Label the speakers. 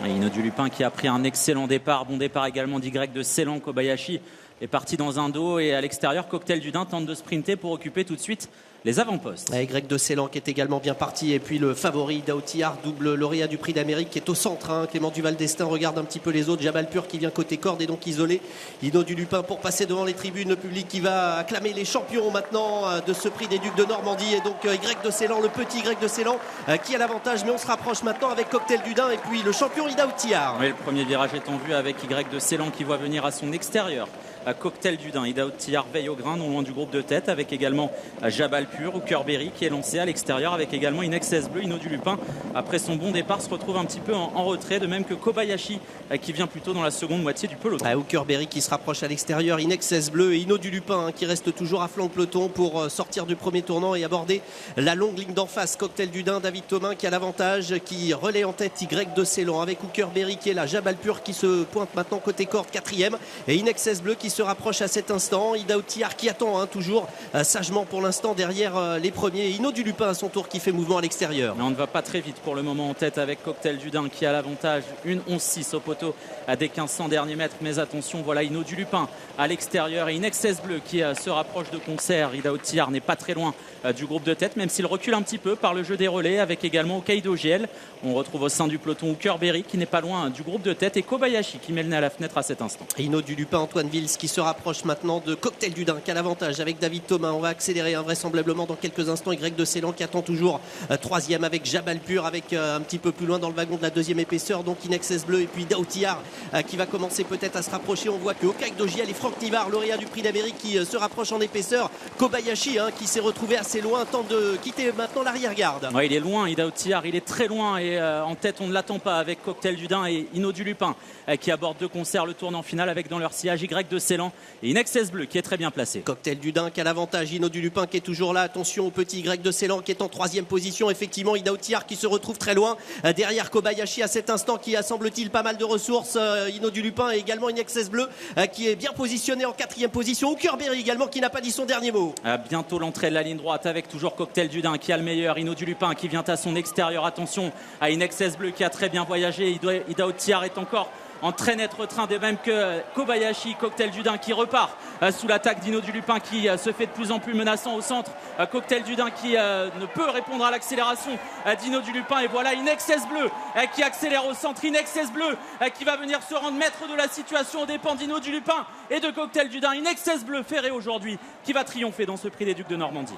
Speaker 1: Et Ino du Lupin qui a pris un excellent départ. Bon départ également d'Y de Ceylan. Kobayashi est parti dans un dos et à l'extérieur, Cocktail du Dain tente de sprinter pour occuper tout de suite les avant-postes.
Speaker 2: Y de Ceylan qui est également bien parti, et puis le favori Daoutillard, double lauréat du prix d'Amérique, qui est au centre. Clément Duval d'Estaing regarde un petit peu les autres. Jabalpur qui vient côté corde et donc isolé. Ino du Lupin pour passer devant les tribunes, le public qui va acclamer les champions maintenant de ce prix des Ducs de Normandie. Et donc Y de Ceylan, le petit Y de Ceylan qui a l'avantage, mais on se rapproche maintenant avec Cocktail du Dain et puis le champion Daoutillard.
Speaker 1: Oui, le premier virage est en vue avec Y de Ceylan qui voit venir à son extérieur à Cocktail du Dain. Daoutillard veille au grain, non loin du groupe de tête, avec également Jabalpur ou Kerberry qui est lancé à l'extérieur, avec également Inexcess Bleu. Ino du Lupin, après son bon départ, se retrouve un petit peu en retrait, de même que Kobayashi qui vient plutôt dans la seconde moitié du peloton.
Speaker 2: Kerberry qui se rapproche à l'extérieur, Inexcess Bleu et Ino du Lupin qui reste toujours à flanc de peloton pour sortir du premier tournant et aborder la longue ligne d'en face. Cocktail du Dain, David Thomin qui a l'avantage, qui relaie en tête Y de Ceylan avec Kerberry qui est là, Jabalpur qui se pointe maintenant côté corde, quatrième, et Inexcess Bleu qui se rapproche à cet instant. Daoutillard qui attend toujours sagement pour l'instant derrière les premiers. Ino du Lupin à son tour qui fait mouvement à l'extérieur.
Speaker 1: Mais on ne va pas très vite pour le moment en tête avec Cocktail du Dain qui a l'avantage, une 11-6 au poteau à des 1500 derniers mètres. Mais attention, voilà Ino du Lupin à l'extérieur et Inexcess Bleu qui se rapproche de concert. Daoutillard n'est pas très loin du groupe de tête, même s'il recule un petit peu par le jeu des relais, avec également Hokkaido GL. On retrouve au sein du peloton Kerberry qui n'est pas loin du groupe de tête et Kobayashi qui met le nez à la fenêtre à cet instant.
Speaker 2: Ino du Lupin, Antoine Vils qui se rapproche maintenant de Cocktail du Dain qui a l'avantage avec David Thomin. On va accélérer vraisemblablement dans quelques instants. Y de Ceylan qui attend toujours troisième avec Jabalpur, avec un petit peu plus loin dans le wagon de la deuxième épaisseur, donc Inexcess Bleu et puis Daoutillard qui va commencer peut-être à se rapprocher. On voit que Hokkaido GL et Franck Nivard, lauréat du prix d'Amérique, qui se rapprochent en épaisseur. Kobayashi qui s'est retrouvé assez loin, tente de quitter maintenant l'arrière-garde.
Speaker 1: Ouais, il est loin, Daoutillard, il est très loin et en tête on ne l'attend pas avec Cocktail du Dain et Ino du Lupin qui aborde de concert le tournant final avec dans leur sillage Y de Ceylan et Inexcess Bleu qui est très bien placé.
Speaker 2: Cocktail du Dain qui a l'avantage, Ino du Lupin qui est toujours là. Attention au petit Y de Ceylan qui est en troisième position. Effectivement, Daoutillard qui se retrouve très loin derrière Kobayashi à cet instant, qui a semble-t-il pas mal de ressources. Ino du Lupin et également Inexcess Bleu qui est bien positionné en quatrième position. Kerberry également qui n'a pas dit son dernier mot.
Speaker 1: Bientôt l'entrée de la ligne droite avec toujours Cocktail du Dain qui a le meilleur. Ino du Lupin qui vient à son extérieur. Attention à Inexcess Bleu qui a très bien voyagé. Daoutillard est encore en très net retrait, de même que Kobayashi. Cocktail du Dain qui repart sous l'attaque d'Ino du Lupin qui se fait de plus en plus menaçant au centre. Cocktail du Dain qui ne peut répondre à l'accélération d'Ino du Lupin, et voilà Inexcess Bleu qui accélère au centre. Inexcess Bleu qui va venir se rendre maître de la situation aux dépens d'Ino du Lupin et de Cocktail du Dain. Inexcess Bleu ferré aujourd'hui qui va triompher dans ce prix des Ducs de Normandie.